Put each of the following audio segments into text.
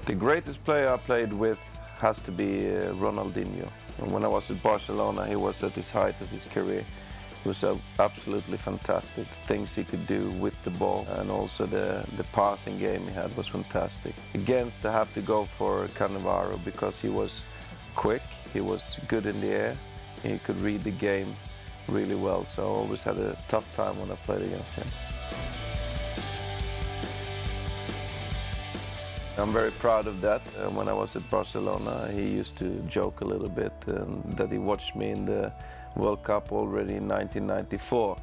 The greatest player I played with has to be Ronaldinho. And when I was at Barcelona, he was at his height of his career. He was absolutely fantastic. Things he could do with the ball, and also the passing game he had was fantastic. Against, I have to go for Cannavaro because he was quick, he was good in the air, he could read the game really well, so I always had a tough time when I played against him. I'm very proud of that. When I was at Barcelona, he used to joke a little bit that he watched me in the World Cup already in 1994.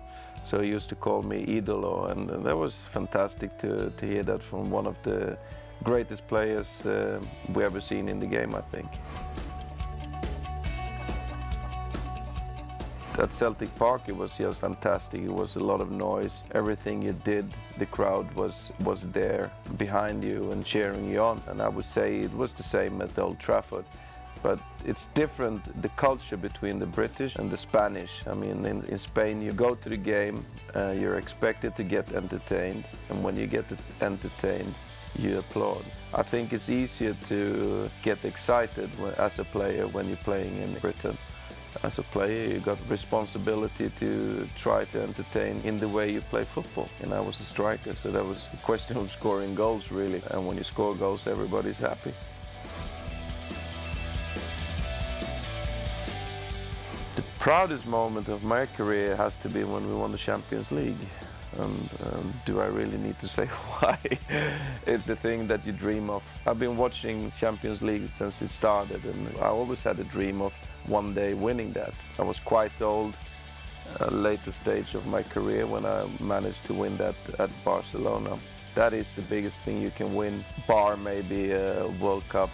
So he used to call me Idolo, and that was fantastic to hear that from one of the greatest players we ever seen in the game, I think. At Celtic Park, it was just fantastic. It was a lot of noise. Everything you did, the crowd was there behind you and cheering you on. And I would say it was the same at Old Trafford. But it's different, the culture between the British and the Spanish. I mean, in Spain, you go to the game, you're expected to get entertained. And when you get entertained, you applaud. I think it's easier to get excited as a player when you're playing in Britain. As a player, you got responsibility to try to entertain in the way you play football. And I was a striker, so that was a question of scoring goals, really. And when you score goals, everybody's happy. The proudest moment of my career has to be when we won the Champions League. And do I really need to say why? It's the thing that you dream of. I've been watching Champions League since it started, and I always had a dream of one day winning that. I was quite old, later stage of my career, when I managed to win that at Barcelona. That is the biggest thing you can win, bar maybe a World Cup.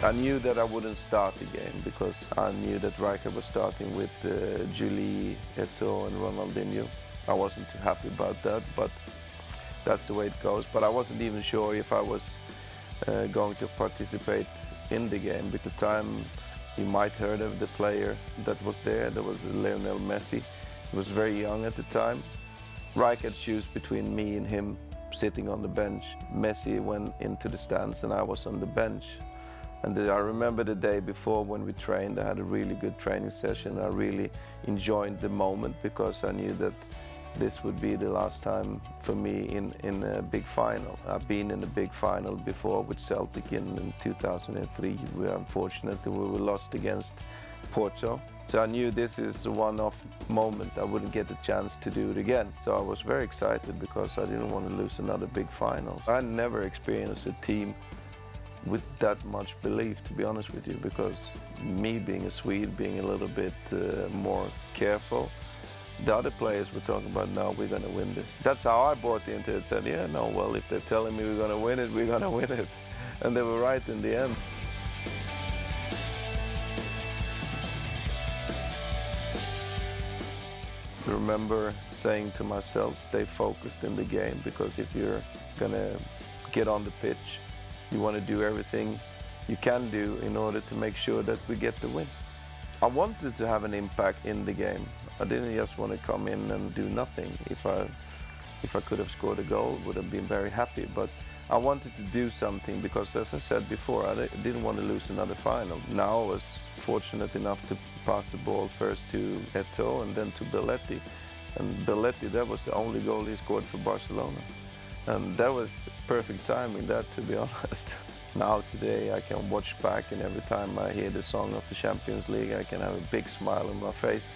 I knew that I wouldn't start the game because I knew that Rijkaard was starting with Julie, Eto'o and Ronaldinho. I wasn't too happy about that, but that's the way it goes. But I wasn't even sure if I was going to participate in the game. At the time, you might heard of the player that was there. There was Lionel Messi. He was very young at the time. Rijkaard chose between me and him sitting on the bench. Messi went into the stands and I was on the bench. And I remember the day before when we trained, I had a really good training session. I really enjoyed the moment because I knew that this would be the last time for me in a big final. I've been in a big final before with Celtic in 2003. Unfortunately, we were lost against Porto. So I knew this is a one-off moment. I wouldn't get a chance to do it again. So I was very excited because I didn't want to lose another big final. I never experienced a team with that much belief, to be honest with you, because me being a Swede, being a little bit more careful, the other players were talking about, no, we're going to win this. That's how I bought into it. Said, yeah, no, well, if they're telling me we're going to win it, we're going to win it. And they were right in the end. I remember saying to myself, stay focused in the game, because if you're going to get on the pitch, you want to do everything you can do in order to make sure that we get the win. I wanted to have an impact in the game. I didn't just want to come in and do nothing. If I could have scored a goal, would have been very happy. But I wanted to do something because, as I said before, I didn't want to lose another final. Now I was fortunate enough to pass the ball first to Eto'o and then to Belletti. And Belletti, that was the only goal he scored for Barcelona. And that was perfect timing, that, to be honest. Now today I can watch back, and every time I hear the song of the Champions League, I can have a big smile on my face.